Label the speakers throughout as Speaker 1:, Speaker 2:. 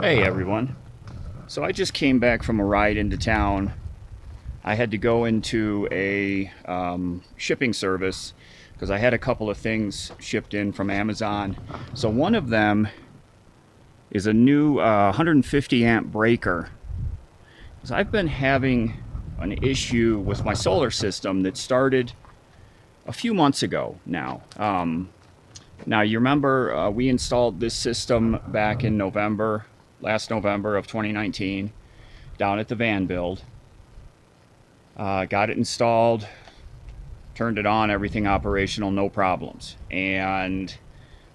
Speaker 1: Hey everyone. So I just came back from a ride into town. I had to go into a shipping service because I had a couple of things shipped in from Amazon. So one of them is a new 150 amp breaker. So I've been having an issue with my solar system that started a few months ago now. Now you remember we installed this system back in last November of 2019, down at the van build. Got it installed, turned it on, everything operational, no problems. And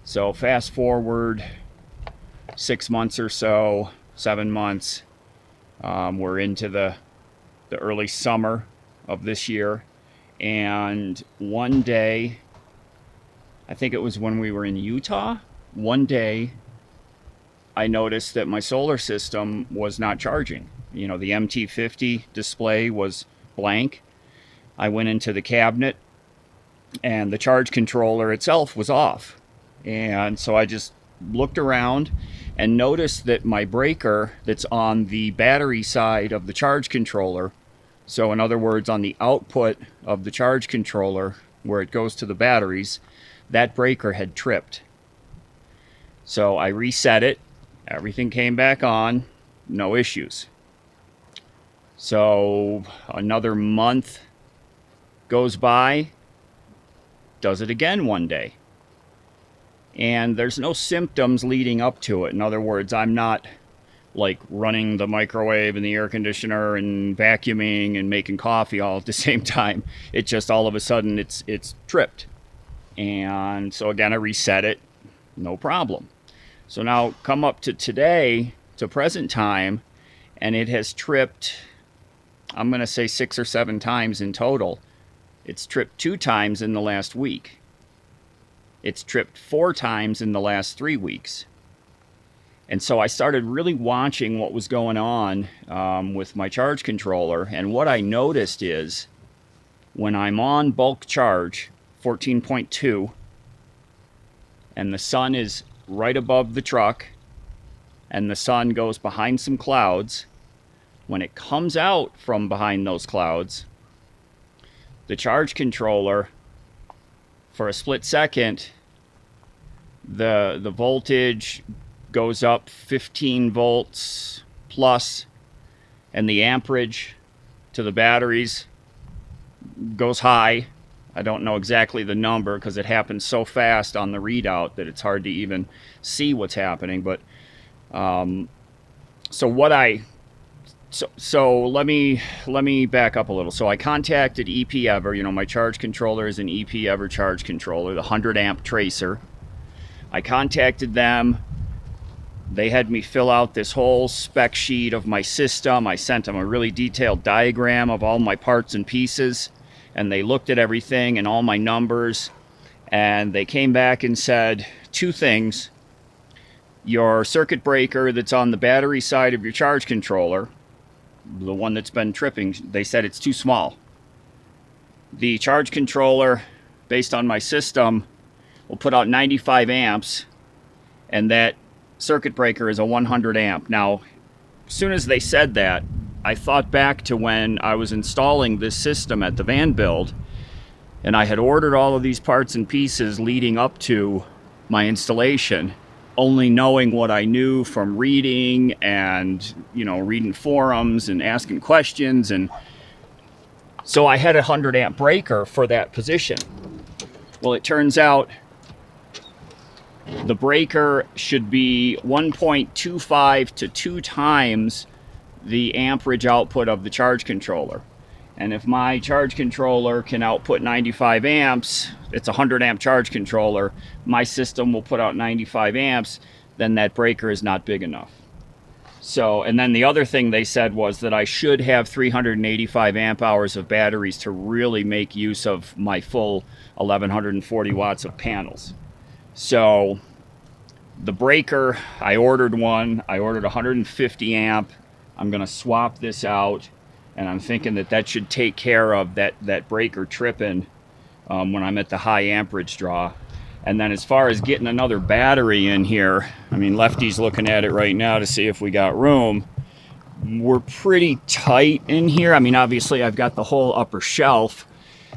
Speaker 1: so fast forward 6 months or so, 7 months, we're into the early summer of this year. And one day, I think it was when we were in Utah, one day I noticed that my solar system was not charging. You know, the MT50 display was blank. I went into the cabinet and the charge controller itself was off. And so I just looked around and noticed that my breaker that's on the battery side of the charge controller, so in other words, on the output of the charge controller where it goes to the batteries, that breaker had tripped. So I reset it, everything came back on, no issues. So another month goes by, does it again one day. And there's no symptoms leading up to it. In other words, I'm not like running the microwave and the air conditioner and vacuuming and making coffee all at the same time. It just all of a sudden it's tripped. And so again, I reset it, no problem. So now come up to today, to present time, and it has tripped, I'm going to say 6 or 7 times in total. It's tripped 2 times in the last week. It's tripped 4 times in the last 3 weeks. And so I started really watching what was going on with my charge controller. And what I noticed is when I'm on bulk charge, 14.2, and the sun is right above the truck, and the sun goes behind some clouds, when it comes out from behind those clouds, the charge controller, for a split second, the voltage goes up 15 volts plus, and the amperage to the batteries goes high. I don't know exactly the number because it happens so fast on the readout that it's hard to even see what's happening. But so let me back up a little. So I contacted EP Ever. You know, my charge controller is an EP Ever charge controller, the 100 amp tracer. I contacted them. They had me fill out this whole spec sheet of my system. I sent them a really detailed diagram of all my parts and pieces, and they looked at everything and all my numbers, and they came back and said 2 things. Your circuit breaker that's on the battery side of your charge controller, the one that's been tripping, they said it's too small. The charge controller, based on my system, will put out 95 amps, and that circuit breaker is a 100 amp. Now, as soon as they said that, I thought back to when I was installing this system at the van build, and I had ordered all of these parts and pieces leading up to my installation, only knowing what I knew from reading and, you know, reading forums and asking questions. And so I had a 100 amp breaker for that position. Well, it turns out the breaker should be 1.25 to 2 times the amperage output of the charge controller. And if my charge controller can output 95 amps, it's a 100 amp charge controller, my system will put out 95 amps, then that breaker is not big enough. So, and then the other thing they said was that I should have 385 amp hours of batteries to really make use of my full 1140 watts of panels. So the breaker, I ordered 150 amp. I'm going to swap this out, and I'm thinking that should take care of that breaker tripping when I'm at the high amperage draw. And then as far as getting another battery in here, I mean, Lefty's looking at it right now to see if we got room. We're pretty tight in here. I mean, obviously I've got the whole upper shelf.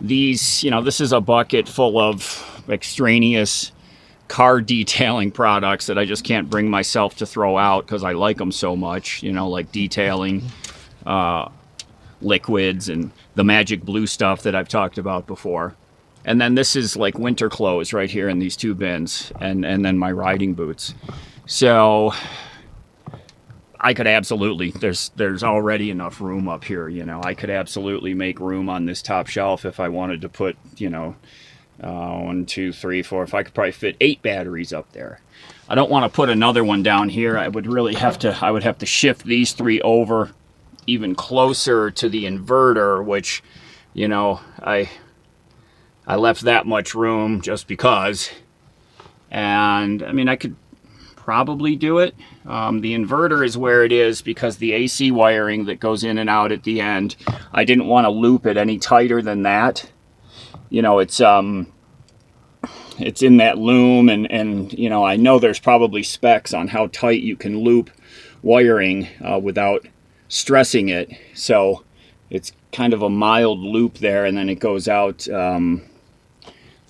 Speaker 1: These, you know, this is a bucket full of extraneous car detailing products that I just can't bring myself to throw out because I like them so much, you know, like detailing liquids and the magic blue stuff that I've talked about before. And then this is like winter clothes right here in these two bins, and then my riding boots. So I could absolutely, there's already enough room up here, you know. I could absolutely make room on this top shelf if I wanted to put, you know, 1, 2, 3, 4, if I could probably fit 8 batteries up there. I don't want to put another one down here. I would have to shift these 3 over even closer to the inverter, which, you know, I left that much room just because. And I mean, I could probably do it. The inverter is where it is because the AC wiring that goes in and out at the end, I didn't want to loop it any tighter than that. You know, it's in that loom, and you know, I know there's probably specs on how tight you can loop wiring without stressing it. So it's kind of a mild loop there, and then it goes out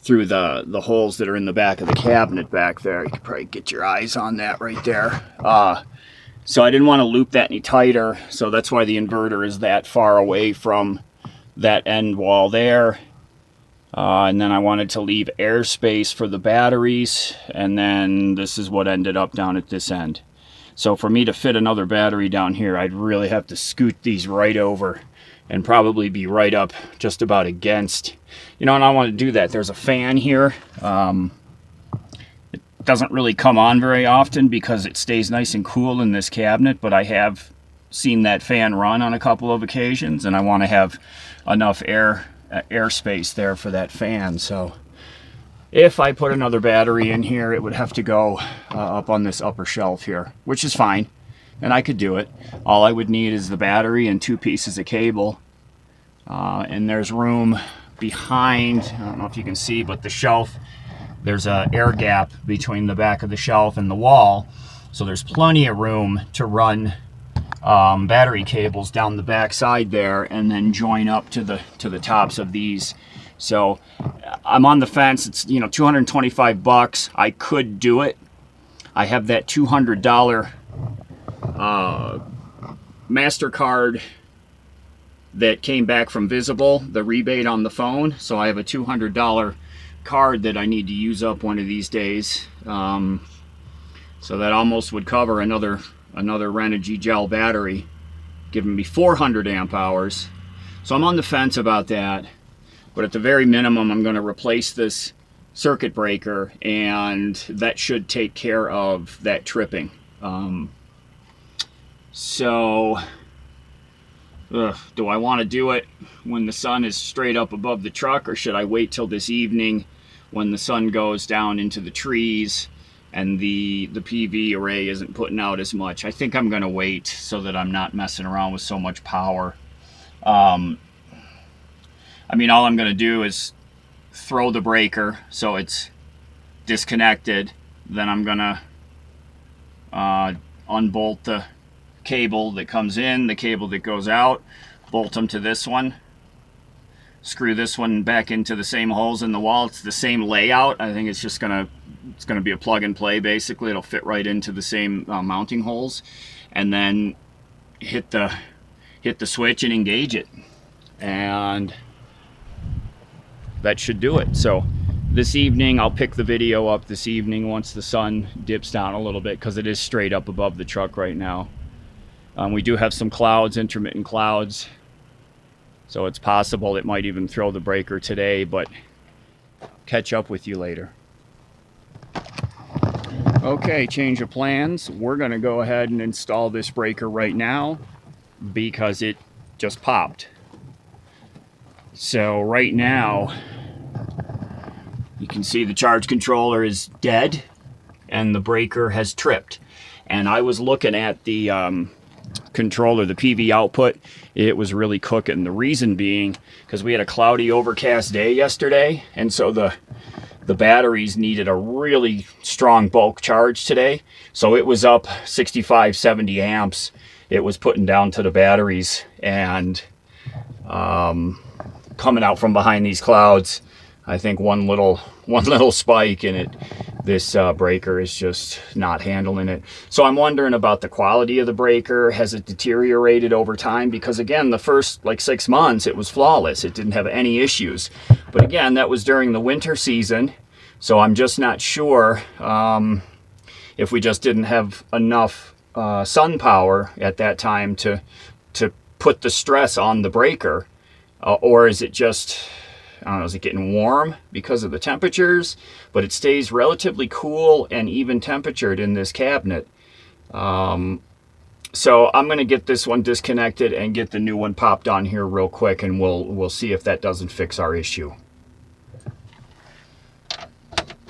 Speaker 1: through the holes that are in the back of the cabinet back there. You can probably get your eyes on that right there. So I didn't want to loop that any tighter, so that's why the inverter is that far away from that end wall there. And then I wanted to leave airspace for the batteries, and then this is what ended up down at this end. So for me to fit another battery down here, I'd really have to scoot these right over and probably be right up just about against, you know, and I want to do that. There's a fan here. It doesn't really come on very often because it stays nice and cool in this cabinet, but I have seen that fan run on a couple of occasions, and I want to have enough airspace there for that fan. So if I put another battery in here, it would have to go up on this upper shelf here, which is fine. And I could do it. All I would need is the battery and 2 pieces of cable. And there's room behind, I don't know if you can see, but the shelf, there's an air gap between the back of the shelf and the wall. So there's plenty of room to run battery cables down the back side there and then join up to the tops of these. So I'm on the fence. It's, you know, $225. I could do it. I have that $200 MasterCard that came back from Visible, the rebate on the phone. So I have a $200 card that I need to use up one of these days. So that almost would cover another Renogy gel battery, giving me 400 amp hours. So I'm on the fence about that. But at the very minimum, I'm going to replace this circuit breaker, and that should take care of that tripping. So do I want to do it when the sun is straight up above the truck, or should I wait till this evening when the sun goes down into the trees and the PV array isn't putting out as much? I think I'm going to wait so that I'm not messing around with so much power. I mean, all I'm going to do is throw the breaker so it's disconnected. Then I'm going to unbolt the cable that comes in, the cable that goes out, bolt them to this one, screw this one back into the same holes in the wall. It's the same layout. I think it's just gonna be a plug and play. Basically, it'll fit right into the same mounting holes, and then hit the switch and engage it, and that should do it. So this evening, I'll pick the video up this evening once the sun dips down a little bit, because it is straight up above the truck right now. We do have some clouds, intermittent clouds, so it's possible it might even throw the breaker today, but catch up with you later. Okay, change of plans. We're going to go ahead and install this breaker right now because it just popped. So right now, you can see the charge controller is dead and the breaker has tripped. And I was looking at the controller, the PV output, it was really cooking. The reason being because we had a cloudy, overcast day yesterday, and so the the batteries needed a really strong bulk charge today. So it was up 65, 70 amps. It was putting down to the batteries, and coming out from behind these clouds, I think one little spike in it, this breaker is just not handling it. So I'm wondering about the quality of the breaker. Has it deteriorated over time? Because again, the first like 6 months it was flawless. It didn't have any issues. But again, that was during the winter season. So I'm just not sure if we just didn't have enough sun power at that time to put the stress on the breaker, or is it just, I don't know, is it getting warm because of the temperatures? But it stays relatively cool and even temperatured in this cabinet. So I'm going to get this one disconnected and get the new one popped on here real quick, and we'll see if that doesn't fix our issue.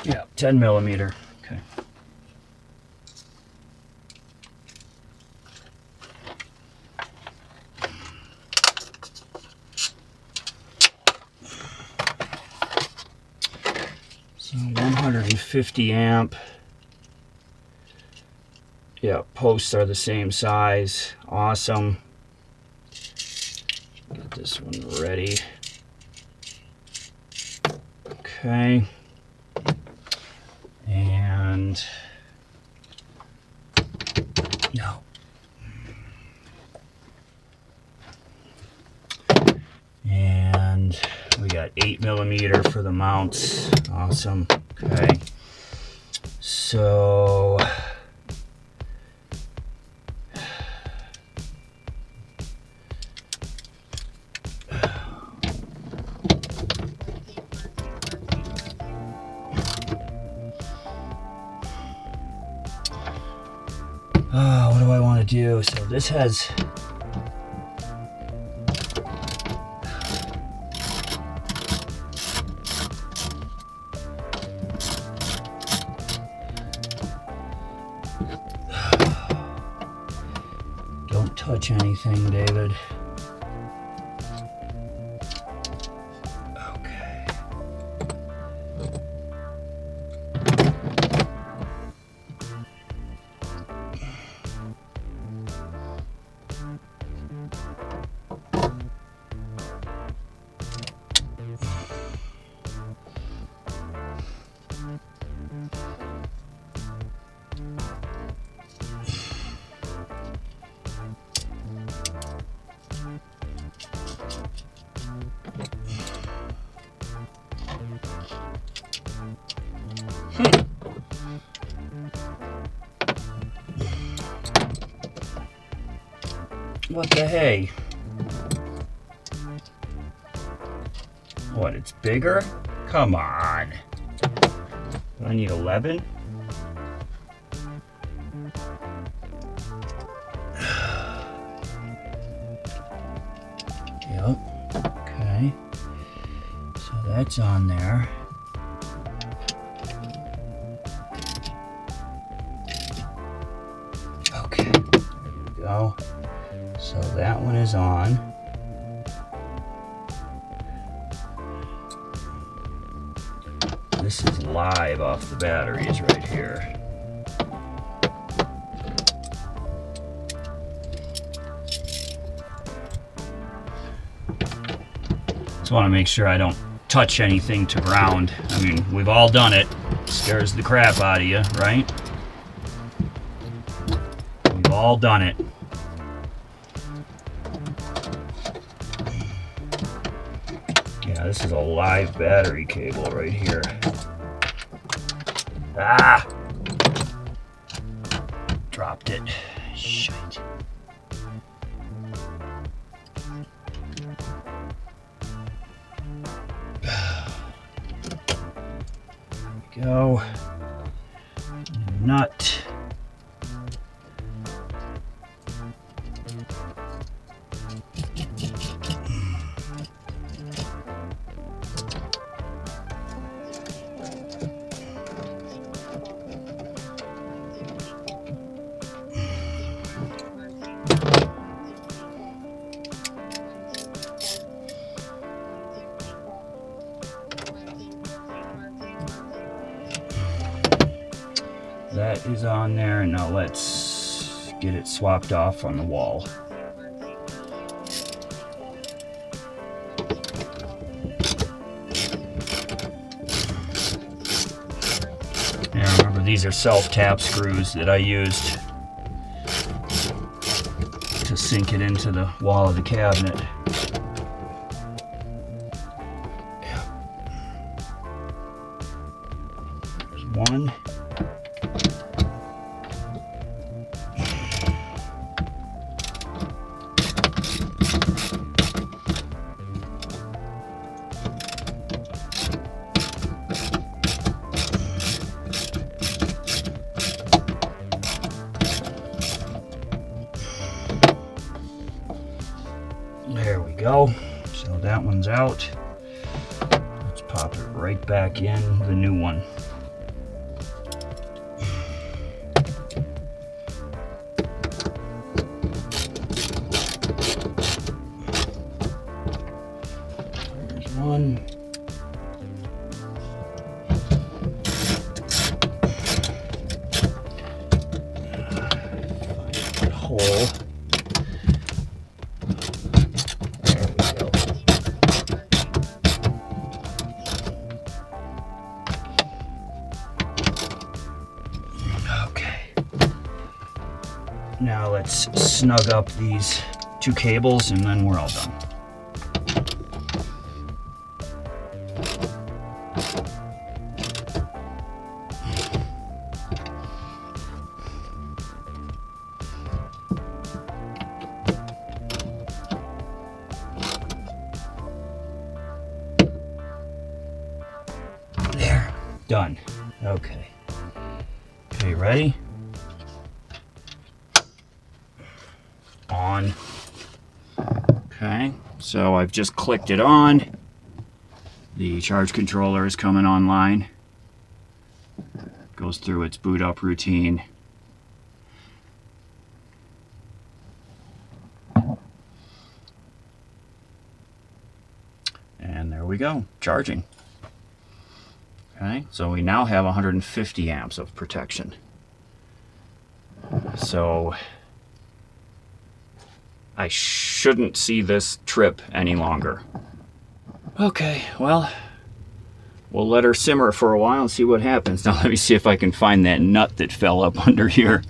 Speaker 1: Yeah, 10 millimeter. Okay. So 150 amp. Yeah, posts are the same size. Awesome. Get this one ready. Okay. And no. And we got 8 millimeter for the mounts. Awesome. Okay. So what do I want to do? So this has don't touch anything, David. Okay. What the hey? What, it's bigger? Come on. Do I need 11? Yep. Okay. So that's on there. Okay. There we go. So that one is on. This is live off the batteries right here. Just want to make sure I don't touch anything to ground. I mean, we've all done it. Scares the crap out of you, right? We've all done it. Yeah, this is a live battery cable right here. Ah! Dropped it. Shite. There we go. Nut. That is on there, and now let's get it swapped off on the wall. And remember, these are self-tap screws that I used to sink it into the wall of the cabinet. There's one. There we go. So that one's out. Let's pop it right back in the new one. There's one. Find that hole. Now let's snug up these two cables and then we're all done. There, done. Okay. Okay, ready? On. Okay, so I've just clicked it on. The charge controller is coming online. Goes through its boot up routine. And there we go, charging. Okay, so we now have 150 amps of protection. So I shouldn't see this trip any longer. Okay, well, we'll let her simmer for a while and see what happens. Now let me see if I can find that nut that fell up under here.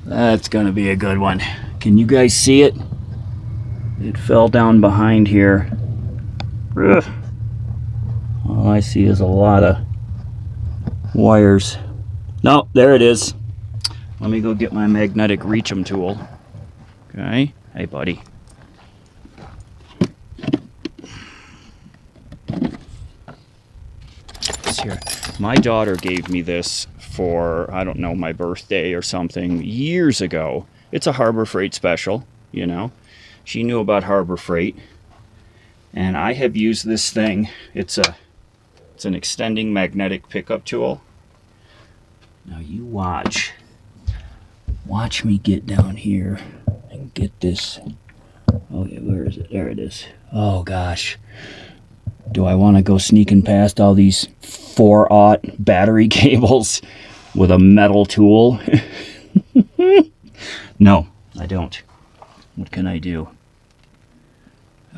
Speaker 1: That's gonna be a good one. Can you guys see it? It fell down behind here. Ugh. All I see is a lot of wires. No, there it is. Let me go get my magnetic reach-em tool. Okay. Hey, buddy. This here. My daughter gave me this for, I don't know, my birthday or something years ago. It's a Harbor Freight special, you know. She knew about Harbor Freight. And I have used this thing. It's an extending magnetic pickup tool. Now you watch. Watch me get down here. Get this. Oh yeah, where is it? There it is. Oh gosh. Do I want to go sneaking past all these 4-aught battery cables with a metal tool? No, I don't. What can I do?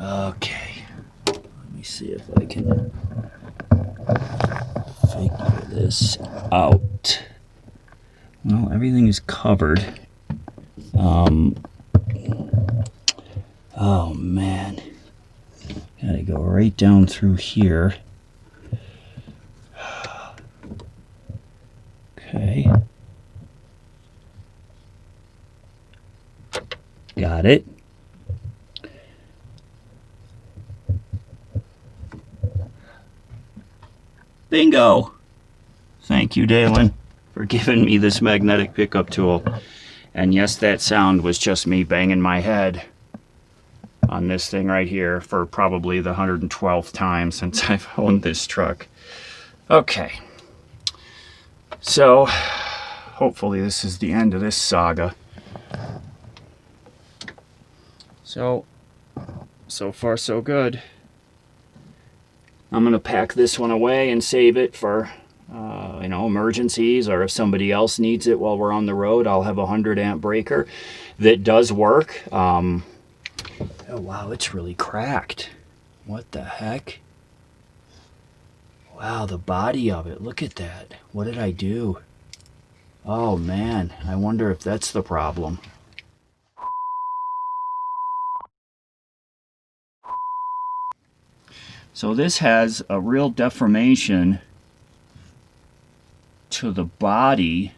Speaker 1: Okay. Let me see if I can figure this out. Well, everything is covered. Oh man, gotta go right down through here. Okay, got it. Bingo! Thank you, Dalen, for giving me this magnetic pickup tool. And yes, that sound was just me banging my head on this thing right here for probably the 112th time since I've owned this truck. Okay. So, hopefully this is the end of this saga. So far so good. I'm going to pack this one away and save it for emergencies, or if somebody else needs it while we're on the road, I'll have a 100-amp breaker that does work. Oh wow, it's really cracked. What the heck? Wow, the body of it, look at that. What did I do? Oh man, I wonder if that's the problem. So this has a real deformation to the body.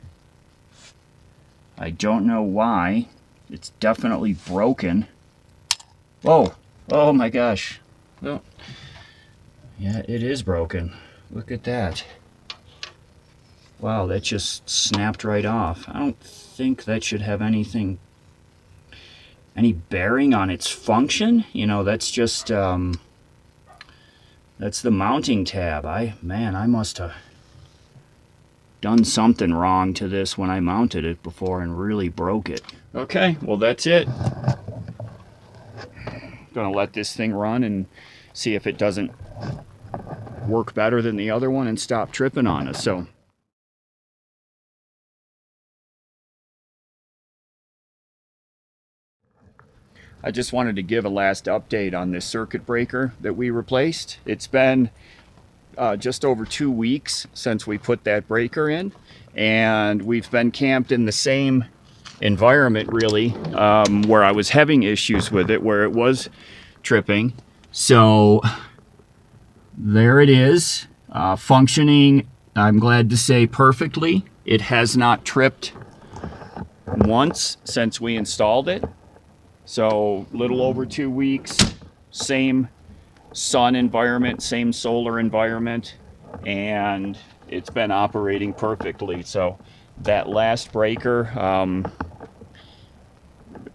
Speaker 1: I don't know why. It's definitely broken. Whoa! Oh my gosh. Oh. Yeah, it is broken. Look at that. Wow, that just snapped right off. I don't think that should have any bearing on its function. You know, that's just that's the mounting tab. I must have done something wrong to this when I mounted it before and really broke it. Okay, well that's it. Gonna let this thing run and see if it doesn't work better than the other one and stop tripping on us. So I just wanted to give a last update on this circuit breaker that we replaced. It's been just over 2 weeks since we put that breaker in, and we've been camped in the same environment really, where I was having issues with it, where it was tripping. So there it is, functioning, I'm glad to say, perfectly. It has not tripped once since we installed it. So little over 2 weeks, same sun environment, same solar environment, and it's been operating perfectly. So that last breaker,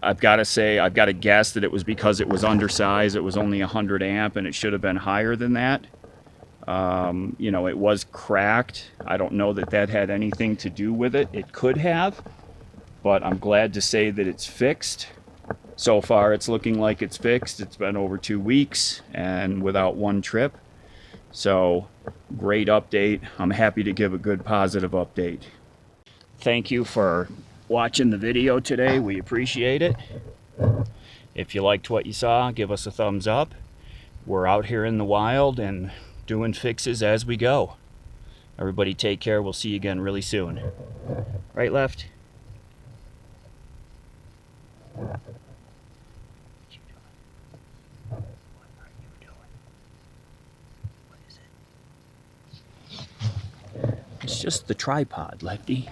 Speaker 1: I've got to guess that it was because it was undersized. It was only 100 amp and it should have been higher than that. You know, it was cracked. I don't know that that had anything to do with it. It could have, but I'm glad to say that it's fixed. So far, it's looking like it's fixed. It's been over 2 weeks and without one trip. So, great update. I'm happy to give a good positive update. Thank you for watching the video today. We appreciate it. If you liked what you saw, give us a thumbs up. We're out here in the wild and doing fixes as we go. Everybody take care. We'll see you again really soon. Right, Left? It's just the tripod, Lefty.